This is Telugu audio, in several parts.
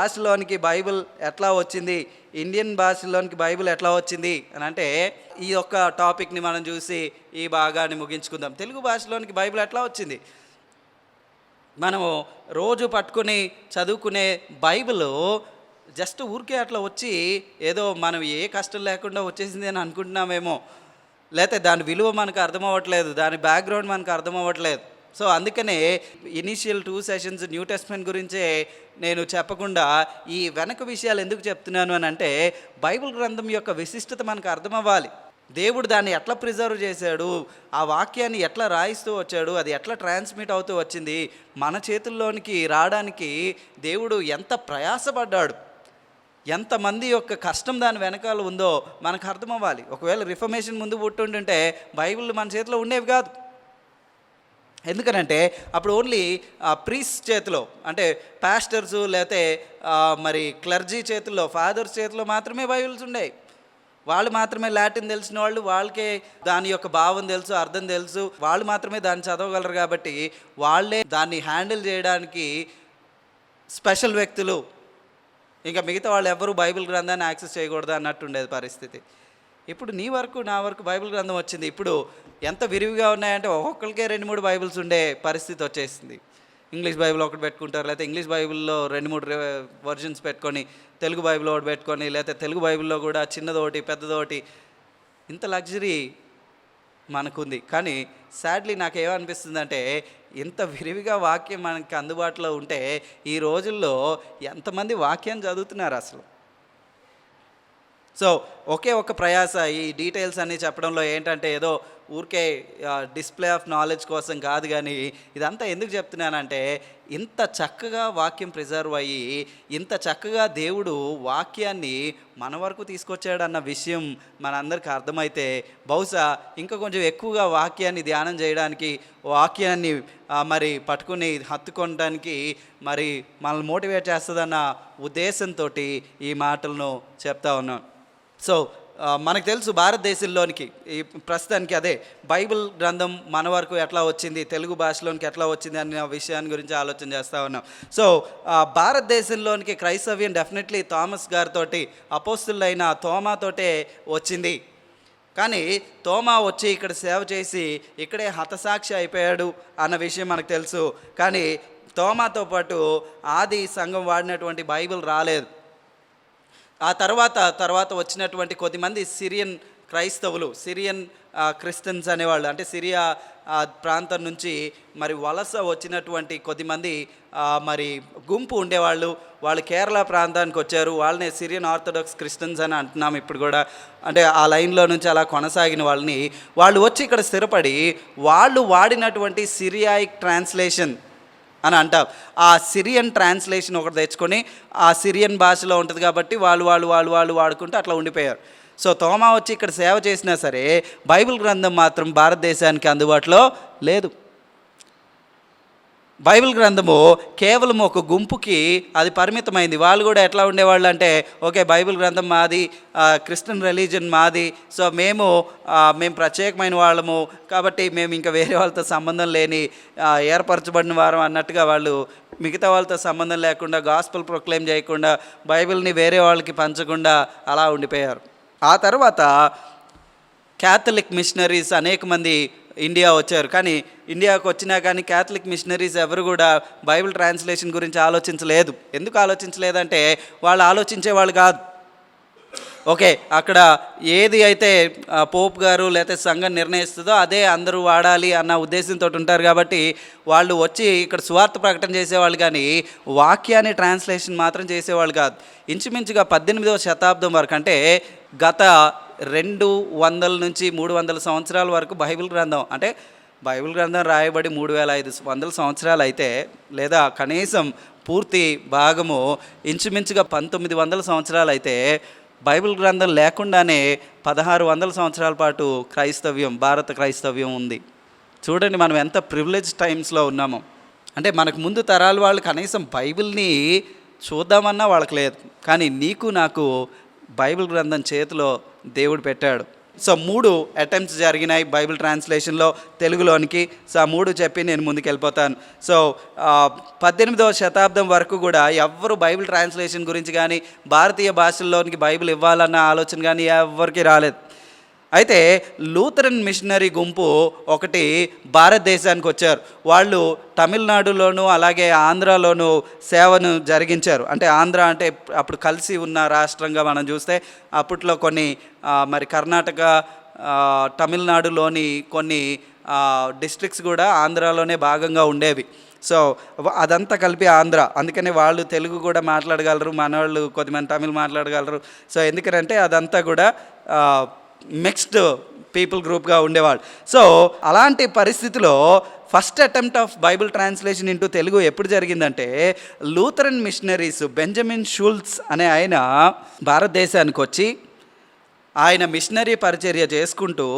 భాషలోనికి బైబిల్ ఎట్లా వచ్చింది, ఇండియన్ భాషలోనికి బైబిల్ ఎట్లా వచ్చింది అని అంటే, ఈ యొక్క టాపిక్ని మనం చూసి ఈ భాగాన్ని ముగించుకుందాం. తెలుగు భాషలోనికి బైబిల్ ఎట్లా వచ్చింది? మనము రోజు పట్టుకుని చదువుకునే బైబిల్ జస్ట్ ఊరికే అట్లా వచ్చి ఏదో మనం ఏ కష్టం లేకుండా వచ్చేసింది అని అనుకుంటున్నామేమో, లేకపోతే దాని విలువ మనకు అర్థమవ్వట్లేదు, దాని బ్యాక్గ్రౌండ్ మనకు అర్థమవ్వట్లేదు. సో అందుకనే ఇనీషియల్ 2 సెషన్స్ న్యూ టెస్ట్మెంట్ గురించే నేను చెప్పకుండా ఈ వెనక విషయాలు ఎందుకు చెప్తున్నాను అని అంటే, బైబిల్ గ్రంథం యొక్క విశిష్టత మనకు అర్థమవ్వాలి. దేవుడు దాన్ని ఎట్లా ప్రిజర్వ్ చేశాడు, ఆ వాక్యాన్ని ఎట్లా రాయిస్తూ వచ్చాడు, అది ఎట్లా ట్రాన్స్మిట్ అవుతూ వచ్చింది, మన చేతుల్లోనికి రావడానికి దేవుడు ఎంత ప్రయాసపడ్డాడు, ఎంతమంది యొక్క కష్టం దాని వెనకాల ఉందో మనకు అర్థమవ్వాలి. ఒకవేళ రిఫర్మేషన్ ముందు పుట్టుంటుంటే బైబిల్ మన చేతిలో ఉండేవి కాదు. ఎందుకనంటే అప్పుడు ఓన్లీ ప్రీస్ చేతిలో, అంటే పాస్టర్సు లేకపోతే మరి క్లర్జీ చేతుల్లో, ఫాదర్స్ చేతిలో మాత్రమే బైబిల్స్ ఉండేవి. వాళ్ళు మాత్రమే లాటిన్ తెలిసిన వాళ్ళు, వాళ్ళకే దాని యొక్క భావం తెలుసు, అర్థం తెలుసు, వాళ్ళు మాత్రమే దాన్ని చదవగలరు. కాబట్టి వాళ్ళే దాన్ని హ్యాండిల్ చేయడానికి స్పెషల్ వ్యక్తులు, ఇంకా మిగతా వాళ్ళు ఎవరు బైబిల్ గ్రంథాన్ని యాక్సెస్ చేయకూడదు అన్నట్టు ఉండేది పరిస్థితి. ఇప్పుడు నీ వరకు నా వరకు బైబిల్ గ్రంథం వచ్చింది. ఇప్పుడు ఎంత విరివిగా ఉన్నాయంటే ఒక్కొక్కరికే 2-3 బైబిల్స్ ఉండే పరిస్థితి వచ్చేసింది. ఇంగ్లీష్ బైబిల్ ఒకటి పెట్టుకుంటారు, లేకపోతే ఇంగ్లీష్ బైబిల్లో 2-3 వర్జన్స్ పెట్టుకొని, తెలుగు బైబిల్ ఒకటి పెట్టుకొని, లేకపోతే తెలుగు బైబిల్లో కూడా చిన్నదోటి పెద్దదోటి, ఇంత లగ్జరీ మనకుంది. కానీ సాడ్లీ నాకేమనిపిస్తుందంటే, ఇంత విరివిగా వాక్యం మనకి అందుబాటులో ఉంటే ఈ రోజుల్లో ఎంతమంది వాక్యాన్ని చదువుతున్నారు అసలు? సో ఒకే ఒక ప్రయాస ఈ డీటెయిల్స్ అన్నీ చెప్పడంలో ఏంటంటే, ఏదో ఊరికే డిస్ప్లే ఆఫ్ నాలెడ్జ్ కోసం కాదు. కానీ ఇదంతా ఎందుకు చెప్తున్నానంటే, ఇంత చక్కగా వాక్యం ప్రిజర్వ్ అయ్యి, ఇంత చక్కగా దేవుడు వాక్యాన్ని మన వరకు తీసుకొచ్చాడన్న విషయం మనందరికీ అర్థమైతే, బహుశా ఇంకా కొంచెం ఎక్కువగా వాక్యాన్ని ధ్యానం చేయడానికి, వాక్యాన్ని మరి పట్టుకుని హత్తుకోవడానికి మరి మనల్ని మోటివేట్ చేస్తుందన్న ఉద్దేశంతో ఈ మాటలను చెప్తా ఉన్నాను. సో మనకు తెలుసు భారతదేశంలోనికి ఈ ప్రస్తుతానికి అదే బైబిల్ గ్రంథం మన వరకు ఎట్లా వచ్చింది, తెలుగు భాషలోనికి ఎట్లా వచ్చింది అనే విషయాన్ని గురించి ఆలోచన చేస్తూ ఉన్నాం. సో భారతదేశంలోనికి క్రైస్తవ్యం డెఫినెట్లీ థామస్ గారితో, అపోస్తులైన తోమాతోటే వచ్చింది. కానీ తోమా వచ్చి ఇక్కడ సేవ చేసి ఇక్కడే హతసాక్షి అయిపోయాడు అన్న విషయం మనకు తెలుసు. కానీ తోమాతో పాటు ఆది సంఘం వాడినటువంటి బైబిల్ రాలేదు. ఆ తర్వాత వచ్చినటువంటి కొద్దిమంది సిరియన్ క్రైస్తవులు, సిరియన్ క్రిస్టియన్స్ అనేవాళ్ళు, అంటే సిరియా ప్రాంతం నుంచి మరి వలస వచ్చినటువంటి కొద్దిమంది మరి గుంపు ఉండేవాళ్ళు. వాళ్ళు కేరళ ప్రాంతానికి వచ్చారు. వాళ్ళని సిరియన్ ఆర్థోడాక్స్ క్రిస్టియన్స్ అని అంటున్నాం ఇప్పుడు కూడా. అంటే ఆ లైన్లో నుంచి అలా కొనసాగిన వాళ్ళని, వాళ్ళు వచ్చి ఇక్కడ స్థిరపడి వాళ్ళు వాడినటువంటి సిరియాయిక్ ట్రాన్స్లేషన్ అని అంటాం. ఆ సిరియన్ ట్రాన్స్లేషన్ ఒకటి తెచ్చుకొని, ఆ సిరియన్ భాషలో ఉంటుంది కాబట్టి వాళ్ళు వాడుకుంటూ అట్లా ఉండిపోయారు. సో తోమా వచ్చి ఇక్కడ సేవ చేసినా సరే బైబిల్ గ్రంథం మాత్రం భారతదేశానికి అందుబాటులో లేదు. బైబిల్ గ్రంథము కేవలం ఒక గుంపుకి అది పరిమితమైంది. వాళ్ళు కూడా ఎట్లా ఉండేవాళ్ళు అంటే, ఓకే బైబిల్ గ్రంథం మాది, క్రిస్టియన్ రిలీజన్ మాది, సో మేము ప్రత్యేకమైన వాళ్ళము కాబట్టి మేము ఇంకా వేరే వాళ్ళతో సంబంధం లేని ఏర్పరచబడిన వారం అన్నట్టుగా వాళ్ళు మిగతా వాళ్ళతో సంబంధం లేకుండా, గాస్పెల్ ప్రొక్లెయిమ్ చేయకుండా, బైబిల్ని వేరే వాళ్ళకి పంచకుండా అలా ఉండిపోయారు. ఆ తర్వాత క్యాథలిక్ మిషనరీస్ అనేక మంది ఇండియా వచ్చారు. కానీ ఇండియాకు వచ్చినా కానీ క్యాథలిక్ మిషనరీస్ ఎవరు కూడా బైబిల్ ట్రాన్స్లేషన్ గురించి ఆలోచించలేదు. ఎందుకు ఆలోచించలేదంటే, వాళ్ళు ఆలోచించేవాళ్ళు కాదు. ఓకే అక్కడ ఏది అయితే పోప్ గారు లేకపోతే సంఘం నిర్ణయిస్తుందో అదే అందరూ వాడాలి అన్న ఉద్దేశంతో ఉంటారు. కాబట్టి వాళ్ళు వచ్చి ఇక్కడ సువార్త ప్రకటన చేసేవాళ్ళు, కానీ వాక్యాన్ని ట్రాన్స్లేషన్ మాత్రం చేసేవాళ్ళు కాదు. ఇంచుమించుగా 18వ శతాబ్దం వరకు, అంటే గత 200 నుంచి 300 సంవత్సరాల వరకు బైబిల్ గ్రంథం రాయబడి 3500 సంవత్సరాలు అయితే, లేదా కనీసం పూర్తి భాగము ఇంచుమించుగా 1900 సంవత్సరాలు అయితే, బైబిల్ గ్రంథం లేకుండానే 1600 సంవత్సరాల పాటు భారత క్రైస్తవ్యం ఉంది. చూడండి మనం ఎంత ప్రివిలేజ్ టైమ్స్లో ఉన్నామో. అంటే మనకు ముందు తరాల వాళ్ళు కనీసం బైబిల్ని చూద్దామన్నా వాళ్ళకి లేదు. కానీ నీకు నాకు బైబిల్ గ్రంథం చేతిలో దేవుడు పెట్టాడు. సో 3 అటెంప్ట్స్ జరిగినాయి బైబిల్ ట్రాన్స్లేషన్లో తెలుగులోనికి. సో ఆ 3 చెప్పి నేను ముందుకెళ్ళిపోతాను. సో 18వ శతాబ్దం వరకు కూడా ఎవ్వరు బైబిల్ ట్రాన్స్లేషన్ గురించి కానీ భారతీయ భాషల్లోనికి బైబిల్ ఇవ్వాలన్న ఆలోచన కానీ ఎవరికి రాలేదు. అయితే లూథరన్ మిషనరీ గుంపు ఒకటి భారతదేశానికి వచ్చారు. వాళ్ళు తమిళనాడులోను అలాగే ఆంధ్రాలోను సేవను జరిగించారు. అంటే ఆంధ్ర అంటే అప్పుడు కలిసి ఉన్న రాష్ట్రంగా మనం చూస్తే అప్పట్లో కొన్ని మరి కర్ణాటక, తమిళనాడులోని కొన్ని డిస్ట్రిక్ట్స్ కూడా ఆంధ్రాలోనే భాగంగా ఉండేవి. సో అదంతా కలిపి ఆంధ్ర. అందుకని వాళ్ళు తెలుగు కూడా మాట్లాడగలరు, మనవాళ్ళు కొద్దిమంది తమిళ్ మాట్లాడగలరు. సో ఎందుకంటే అదంతా కూడా మిక్స్డ్ పీపుల్ గ్రూప్గా ఉండేవాళ్ళు. సో అలాంటి పరిస్థితిలో first attempt of Bible translation into Telugu ఎప్పుడు జరిగిందంటే లూథరన్ మిషనరీస్ బెంజమిన్ షూల్స్ అనే ఆయన భారతదేశానికి వచ్చి ఆయన మిషనరీ పరిచర్య చేసుకుంటూ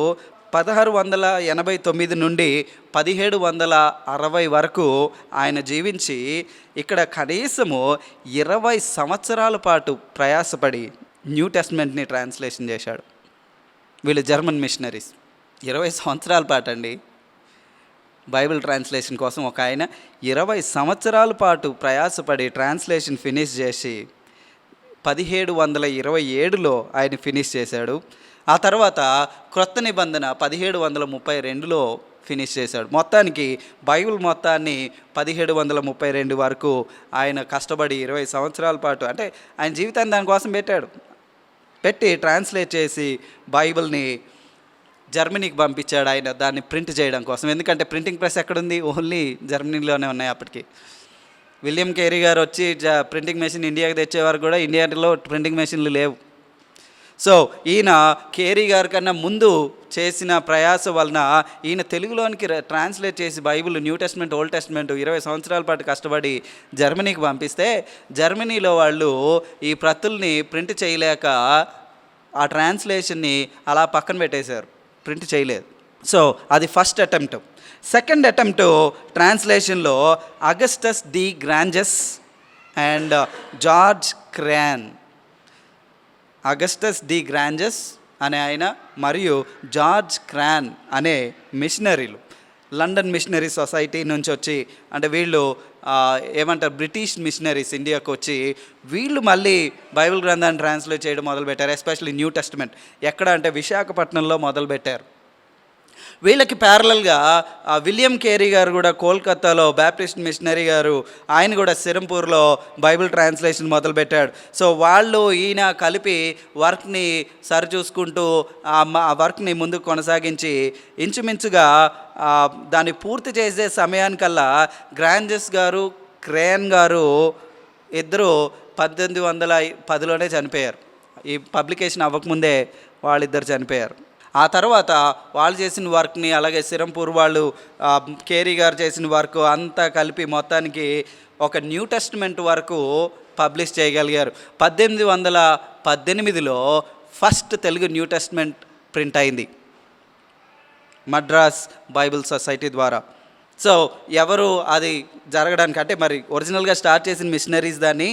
1689 నుండి 1760 వరకు ఆయన జీవించి ఇక్కడ కనీసము 20 సంవత్సరాల పాటు ప్రయాసపడి న్యూ టెస్ట్మెంట్ని ట్రాన్స్లేషన్ చేశాడు. వీళ్ళు జర్మన్ మిషనరీస్ 20 సంవత్సరాల పాటు అండి బైబిల్ ట్రాన్స్లేషన్ కోసం ఒక ఆయన 20 సంవత్సరాల పాటు ప్రయాసపడి ట్రాన్స్లేషన్ ఫినిష్ చేసి 1727లో ఆయన ఫినిష్ చేశాడు. ఆ తర్వాత క్రొత్త నిబంధన 1732లో ఫినిష్ చేశాడు. మొత్తానికి బైబిల్ మొత్తాన్ని 1732 వరకు ఆయన కష్టపడి 20 సంవత్సరాల పాటు, అంటే ఆయన జీవితాన్ని దానికోసం పెట్టి ట్రాన్స్లేట్ చేసి బైబిల్ని జర్మనీకి పంపించాడు ఆయన దాన్ని ప్రింట్ చేయడం కోసం. ఎందుకంటే ప్రింటింగ్ ప్రెస్ ఎక్కడుంది? ఓన్లీ జర్మనీలోనే ఉన్నాయి అప్పటికి. విలియం కేరీ గారు వచ్చి ప్రింటింగ్ మెషిన్ ఇండియాకి తెచ్చేవారు కూడా ఇండియాలో ప్రింటింగ్ మెషిన్లు లేవు. సో ఈయన కేరీ గారి కన్నా ముందు చేసిన ప్రయాస వలన ఈయన తెలుగులోనికి ట్రాన్స్లేట్ చేసి Bible new testament, old testament 20 సంవత్సరాల పాటు కష్టపడి జర్మనీకి పంపిస్తే జర్మనీలో వాళ్ళు ఈ ప్రతుల్ని ప్రింట్ చేయలేక ఆ ట్రాన్స్లేషన్ని అలా పక్కన పెట్టేశారు, ప్రింట్ చేయలేదు. సో అది ఫస్ట్ అటెంప్ట్. సెకండ్ అటెంప్ట్ ట్రాన్స్లేషన్లో Augustus de Granges and George Cran. Augustus de Granges అనే ఆయన మరియు జార్జ్ క్రాన్ అనే మిషనరీలు లండన్ మిషనరీ సొసైటీ నుంచి వచ్చి, అంటే వీళ్ళు ఏమంటారు బ్రిటిష్ మిషనరీస్ ఇండియాకు వచ్చి వీళ్ళు మళ్ళీ బైబిల్ గ్రంథాన్ని ట్రాన్స్లేట్ చేయడం మొదలుపెట్టారు. ఎస్పెషల్లీ న్యూ టెస్ట్మెంట్ ఎక్కడ అంటే విశాఖపట్నంలో మొదలుపెట్టారు. వీళ్ళకి ప్యారలల్గా విలియం కేరీ గారు కూడా కోల్కతాలో బ్యాప్టిస్ట్ మిషనరీ గారు, ఆయన కూడా సిరంపూర్లో బైబిల్ ట్రాన్స్లేషన్ మొదలుపెట్టాడు. సో వాళ్ళు ఈయన కలిపి వర్క్ని సరిచూసుకుంటూ ఆ వర్క్ని ముందుకు కొనసాగించి ఇంచుమించుగా దాన్ని పూర్తి చేసే సమయానికల్లా గ్రాంజెస్ గారు, క్రేన్ గారు ఇద్దరు 1810లోనే చనిపోయారు. ఈ పబ్లికేషన్ అవ్వకముందే వాళ్ళిద్దరు చనిపోయారు. ఆ తర్వాత వాళ్ళు చేసిన వర్క్ని అలాగే సిరంపూర్ వాళ్ళు కేరీ గారు చేసిన వర్క్ అంతా కలిపి మొత్తానికి ఒక న్యూ టెస్ట్మెంట్ వరకు పబ్లిష్ చేయగలిగారు. 1818లో first Telugu new testament print అయింది మద్రాస్ బైబిల్ సొసైటీ ద్వారా. సో ఎవరు అది జరగడానికి, అంటే మరి ఒరిజినల్గా స్టార్ట్ చేసిన మిషనరీస్ దాన్ని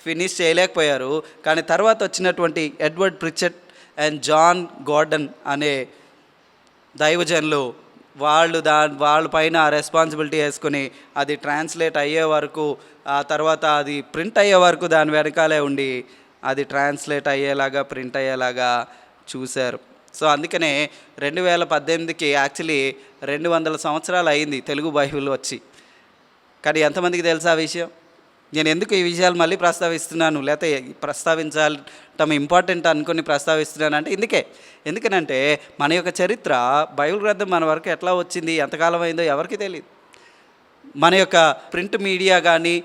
ఫినిష్ చేయలేకపోయారు. కానీ తర్వాత వచ్చినటువంటి ఎడ్వర్డ్ ప్రిచెట్ అండ్ జాన్ గార్డన్ అనే దైవజనులు వాళ్ళ పైన ఆ రెస్పాన్సిబిలిటీ వేసుకుని అది ట్రాన్స్లేట్ అయ్యే వరకు, ఆ తర్వాత అది ప్రింట్ అయ్యే వరకు దాని వెనకాలే ఉండి అది ట్రాన్స్లేట్ అయ్యేలాగా ప్రింట్ అయ్యేలాగా చూశారు. సో అందుకనే 2018కి యాక్చువల్లీ 200 సంవత్సరాలు అయింది తెలుగు బైబిల్ వచ్చి. కానీ ఎంతమందికి తెలుసా ఆ విషయం? నేను ఎందుకు ఈ విషయాలు మళ్ళీ ప్రస్తావిస్తున్నాను, లేకపోతే ప్రస్తావించటం ఇంపార్టెంట్ అనుకుని ప్రస్తావిస్తున్నాను అంటే ఎందుకనంటే మన యొక్క చరిత్ర బైబిల్ గ్రంథం మన వరకు ఎట్లా వచ్చింది, ఎంతకాలం అయిందో ఎవరికి తెలియదు. మన యొక్క ప్రింట్ మీడియా కానీ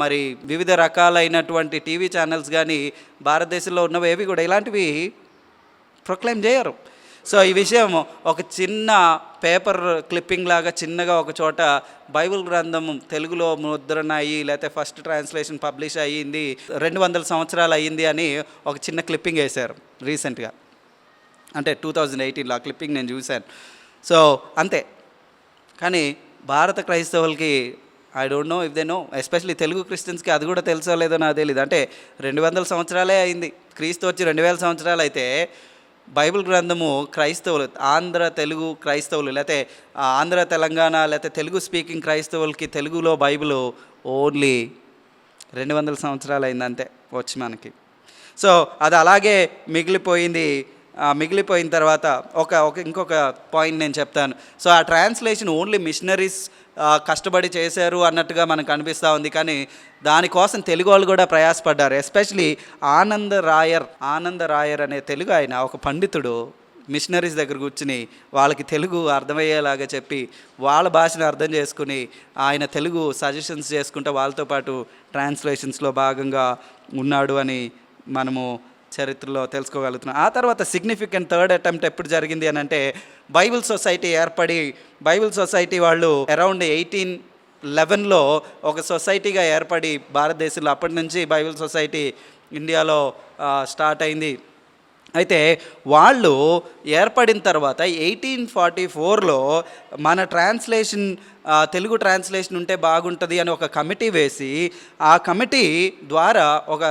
మరి వివిధ రకాలైనటువంటి టీవీ ఛానల్స్ కానీ భారతదేశంలో ఉన్నవి కూడా ఇలాంటివి ప్రొక్లైమ్ చేయరు. సో ఈ విషయం ఒక చిన్న పేపర్ క్లిప్పింగ్ లాగా చిన్నగా ఒక చోట బైబిల్ గ్రంథం తెలుగులో ముద్రణ అయ్యి లేకపోతే ఫస్ట్ ట్రాన్స్లేషన్ పబ్లిష్ అయ్యింది 200 సంవత్సరాలు అయ్యింది అని ఒక చిన్న క్లిప్పింగ్ వేశారు రీసెంట్గా, అంటే 2018లో ఆ క్లిప్పింగ్ నేను చూశాను. సో అంతే. కానీ భారత క్రైస్తవులకి I don't know if they know, especially Telugu క్రిస్టియన్స్కి అది కూడా తెలుసో లేదో నాకు తెలియదు. అంటే 200 సంవత్సరాలే అయింది, క్రీస్తు వచ్చి 2000 సంవత్సరాలు అయితే బైబిల్ గ్రంథము క్రైస్తవులు, ఆంధ్ర తెలుగు క్రైస్తవులు, లేకపోతే ఆంధ్ర తెలంగాణ లేకపోతే తెలుగు స్పీకింగ్ క్రైస్తవులకి తెలుగులో బైబిల్ ఓన్లీ 200 సంవత్సరాలు అయింది అంతే వచ్చి మనకి. సో అది అలాగే మిగిలిపోయింది. మిగిలిపోయిన తర్వాత ఇంకొక పాయింట్ నేను చెప్తాను. సో ఆ ట్రాన్స్లేషన్ ఓన్లీ మిషనరీస్ కష్టపడి చేశారు అన్నట్టుగా మనకు అనిపిస్తూ ఉంది, కానీ దానికోసం తెలుగు వాళ్ళు కూడా ప్రయాసపడ్డారు. ఎస్పెషలీ ఆనంద రాయర్ అనే తెలుగు ఆయన ఒక పండితుడు మిషనరీస్ దగ్గర కూర్చుని వాళ్ళకి తెలుగు అర్థమయ్యేలాగా చెప్పి వాళ్ళ భాషను అర్థం చేసుకుని ఆయన తెలుగు సజెషన్స్ చేసుకుంటూ వాళ్ళతో పాటు ట్రాన్స్లేషన్స్లో భాగంగా ఉన్నాడు అని మనము చరిత్రలో తెలుసుకోగలుగుతున్నాం. ఆ తర్వాత సిగ్నిఫికెంట్ థర్డ్ అటెంప్ట్ ఎప్పుడు జరిగింది అని అంటే, బైబిల్ సొసైటీ ఏర్పడి బైబిల్ సొసైటీ వాళ్ళు అరౌండ్ 1811లో ఒక సొసైటీగా ఏర్పడి భారతదేశంలో అప్పటి నుంచి బైబిల్ సొసైటీ ఇండియాలో స్టార్ట్ అయింది. అయితే వాళ్ళు ఏర్పడిన తర్వాత 1844లో మన ట్రాన్స్లేషన్ తెలుగు ట్రాన్స్లేషన్ ఉంటే బాగుంటుంది అని ఒక కమిటీ వేసి ఆ కమిటీ ద్వారా ఒక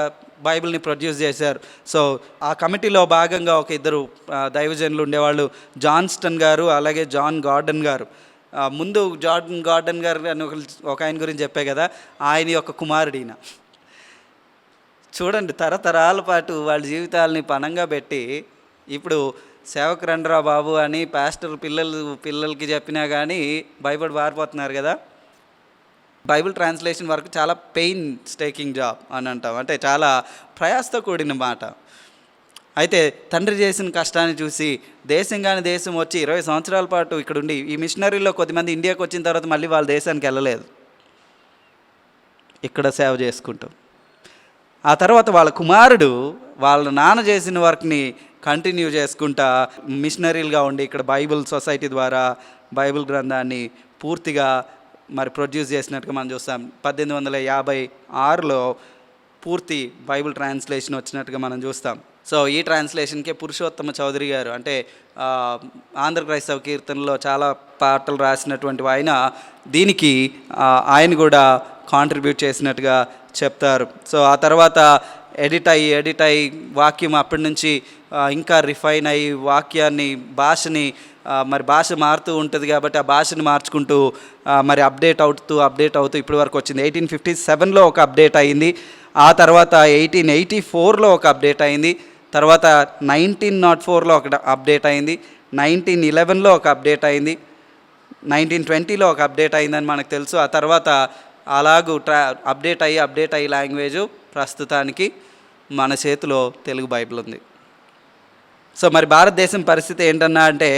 బైబిల్ని ప్రొడ్యూస్ చేశారు. సో ఆ కమిటీలో భాగంగా ఒక ఇద్దరు దైవజనులు ఉండేవాళ్ళు, జాన్స్టన్ గారు అలాగే జాన్ గార్డన్ గారు. ముందు జాన్ గార్డన్ గారు అని ఒక ఆయన గురించి చెప్పే కదా, ఆయన యొక్క కుమారుడు ఈయన. చూడండి, తరతరాల పాటు వాళ్ళ జీవితాలని పణంగా పెట్టి ఇప్పుడు సేవకు రండిరా బాబు అని పాస్టర్ పిల్లలకి చెప్పినా కానీ భయపడి పారిపోతున్నారు కదా. బైబిల్ ట్రాన్స్లేషన్ వరకు చాలా పెయిన్ స్టేకింగ్ జాబ్ అని అంటాం, అంటే చాలా ప్రయాసతో కూడిన మాట. అయితే తండ్రి చేసిన కష్టాన్ని చూసి దేశంగాని దేశం వచ్చి 20 సంవత్సరాల పాటు ఇక్కడ ఉండి, ఈ మిషనరీలో కొద్దిమంది ఇండియాకి వచ్చిన తర్వాత మళ్ళీ వాళ్ళ దేశానికి వెళ్ళలేదు, ఇక్కడ సేవ చేసుకుంటూ. ఆ తర్వాత వాళ్ళ కుమారుడు వాళ్ళ నాన్న చేసిన వర్క్ని కంటిన్యూ చేసుకుంటా మిషనరీలుగా ఉండి ఇక్కడ బైబిల్ సొసైటీ ద్వారా బైబిల్ గ్రంథాన్ని పూర్తిగా మరి ప్రొడ్యూస్ చేసినట్టుగా మనం చూస్తాం. 1856లో పూర్తి బైబిల్ ట్రాన్స్లేషన్ వచ్చినట్టుగా మనం చూస్తాం. సో ఈ ట్రాన్స్లేషన్కే పురుషోత్తమ చౌదరి గారు, అంటే ఆంధ్ర క్రైస్తవ కీర్తనలో చాలా పాటలు రాసినటువంటి ఆయన, దీనికి ఆయన కూడా కాంట్రిబ్యూట్ చేసినట్టుగా చెప్తారు. సో ఆ తర్వాత ఎడిట్ అయ్యి వాక్యం అప్పటి నుంచి ఇంకా రిఫైన్ అయ్యి వాక్యాన్ని భాషని మరి భాష మారుతూ ఉంటుంది కాబట్టి ఆ భాషను మార్చుకుంటూ మరి అప్డేట్ అవుతూ ఇప్పటి వరకు వచ్చింది. 1857లో ఒక అప్డేట్ అయింది, ఆ తర్వాత 1884లో ఒక అప్డేట్ అయింది, తర్వాత 1904లో ఒక అప్డేట్ అయింది, 1911లో ఒక అప్డేట్ అయింది, 1920లో ఒక అప్డేట్ అయిందని మనకు తెలుసు. ఆ తర్వాత అలాగూ అప్డేట్ అయ్యి లాంగ్వేజు ప్రస్తుతానికి మన చేతిలో తెలుగు బైబిల్ ఉంది. సో మరి భారతదేశం పరిస్థితి ఏంటన్నా అంటే,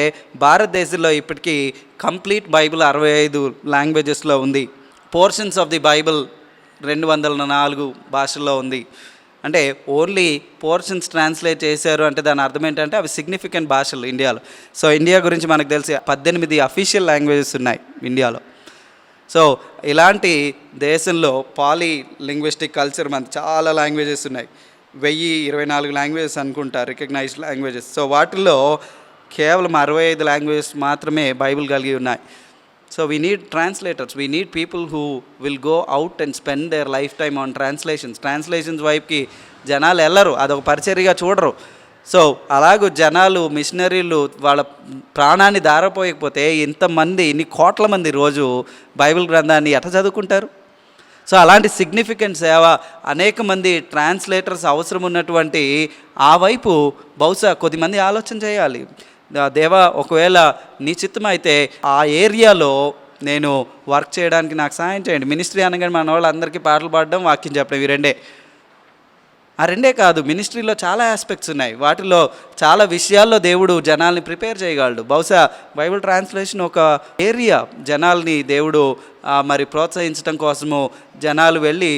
భారతదేశంలో ఇప్పటికీ కంప్లీట్ బైబిల్ 65 లాంగ్వేజెస్లో ఉంది. పోర్షన్స్ ఆఫ్ ది బైబిల్ 204 భాషల్లో ఉంది. అంటే ఓన్లీ పోర్షన్స్ ట్రాన్స్లేట్ చేశారు అంటే దాని అర్థం ఏంటంటే అవి సిగ్నిఫికెంట్ భాషలు ఇండియాలో. సో ఇండియా గురించి మనకు తెలిసి 18 అఫీషియల్ లాంగ్వేజెస్ ఉన్నాయి ఇండియాలో. సో ఇలాంటి దేశంలో పాలీ లింగ్విస్టిక్ కల్చర్ మనకు చాలా లాంగ్వేజెస్ ఉన్నాయి. 1024 లాంగ్వేజెస్ అనుకుంటా రికగ్నైజ్డ్ లాంగ్వేజెస్. సో వాటిల్లో కేవలం 65 లాంగ్వేజెస్ మాత్రమే బైబిల్ కలిగి ఉన్నాయి. So we need translators, we need people who will go out and spend their life time on translations వైపుకి జనాలు వెళ్ళరు, అదొక పరిచర్యగా చూడరు. సో అలాగూ జనాలు మిషనరీలు వాళ్ళ ప్రాణాన్ని దారపోయకపోతే ఇన్ని కోట్ల మంది రోజు బైబిల్ గ్రంథాన్ని ఎట్లా చదువుకుంటారు? సో అలాంటి సిగ్నిఫికెంట్ సేవ, అనేక మంది ట్రాన్స్లేటర్స్ అవసరం ఉన్నటువంటి ఆ వైపు బహుశా కొద్దిమంది ఆలోచన చేయాలి. దేవా, ఒకవేళ నీ చిత్తం అయితే ఆ ఏరియాలో నేను వర్క్ చేయడానికి నాకు సహాయం చేయండి. మినిస్ట్రీ అనగానే మన వాళ్ళందరికీ పాటలు పాడడం, వాక్యం చెప్పడం, ఇవి రెండే కాదు, మినిస్ట్రీలో చాలా ఆస్పెక్ట్స్ ఉన్నాయి. వాటిలో చాలా విషయాల్లో దేవుడు జనాల్ని ప్రిపేర్ చేయగలడు. బహుశా బైబిల్ ట్రాన్స్లేషన్ ఒక ఏరియా, జనాల్ని దేవుడు మరి ప్రోత్సహించడం కోసము జనాలు వెళ్ళి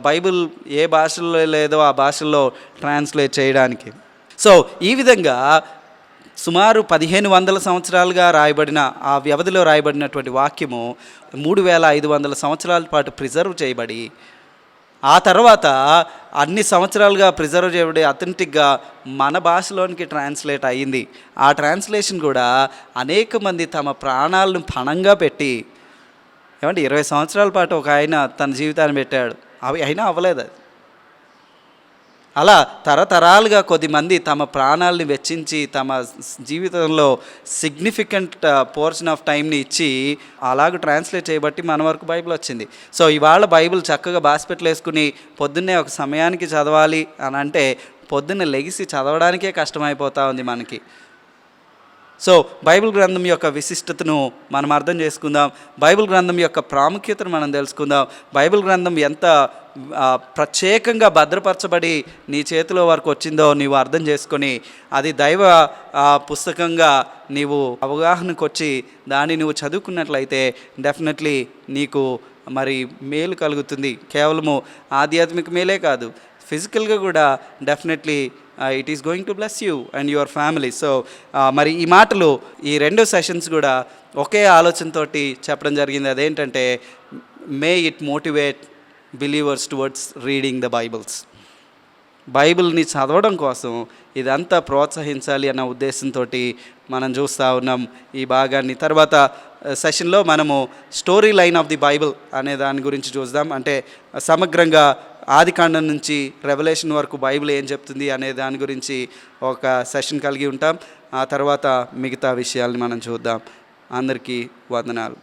బైబిల్ ఏ భాషల్లో లేదో ఆ భాషల్లో ట్రాన్స్లేట్ చేయడానికి. సో ఈ విధంగా సుమారు 1500 సంవత్సరాలుగా రాయబడిన ఆ వ్యవధిలో రాయబడినటువంటి వాక్యము 3500 సంవత్సరాల పాటు ప్రిజర్వ్ చేయబడి, ఆ తర్వాత అన్ని సంవత్సరాలుగా ప్రిజర్వ్ చేయబడి అథెంటిక్గా మన భాషలోనికి ట్రాన్స్లేట్ అయ్యింది. ఆ ట్రాన్స్లేషన్ కూడా అనేక మంది తమ ప్రాణాలను పణంగా పెట్టి, 20 సంవత్సరాల పాటు ఒక ఆయన తన జీవితాన్ని పెట్టాడు, అవి అయినా అవ్వలేదు. అలా తరతరాలుగా కొద్దిమంది తమ ప్రాణాలని వెచ్చించి తమ జీవితంలో సిగ్నిఫికెంట్ పోర్షన్ ఆఫ్ టైంని ఇచ్చి అలాగ ట్రాన్స్లేట్ చేయబట్టి మన వరకు బైబిల్ వచ్చింది. సో ఇవాళ బైబిల్ చక్కగా బాస్పెట్లు వేసుకుని పొద్దున్నే ఒక సమయానికి చదవాలి అని అంటే పొద్దున్న లెగిసి చదవడానికే కష్టమైపోతూ ఉంది మనకి. సో బైబిల్ గ్రంథం యొక్క విశిష్టతను మనం అర్థం చేసుకుందాం. బైబిల్ గ్రంథం యొక్క ప్రాముఖ్యతను మనం తెలుసుకుందాం. బైబిల్ గ్రంథం ఎంత ప్రత్యేకంగా భద్రపరచబడి నీ చేతిలో వరకు వచ్చిందో నీవు అర్థం చేసుకొని అది దైవ పుస్తకంగా నీవు అవగాహనకు వచ్చి దాన్ని నువ్వు చదువుకున్నట్లయితే డెఫినెట్లీ నీకు మరి మేలు కలుగుతుంది. కేవలము ఆధ్యాత్మిక మేలే కాదు, ఫిజికల్గా కూడా definitely it is going to bless you and your family. So మరి ఈ మాటలు ఈ 2 సెషన్స్ కూడా ఒకే ఆలోచనతోటి చెప్పడం జరిగింది. అదేంటంటే may it motivate believers towards reading the Bibles. బైబిల్ని చదవడం కోసం ఇదంతా ప్రోత్సహించాలి అన్న ఉద్దేశంతో మనం చూస్తూ ఉన్నాం ఈ భాగాన్ని. తర్వాత సెషన్లో మనము story line of the Bible అనే దాని గురించి చూద్దాం. అంటే సమగ్రంగా ఆదికాండం నుంచి రెవల్యూషన్ వరకు బైబిల్ ఏం చెప్తుంది అనే దాని గురించి ఒక సెషన్ కలిగి ఉంటాం. ఆ తర్వాత మిగతా విషయాల్ని మనం చూద్దాం. అందరికీ వందనాలు.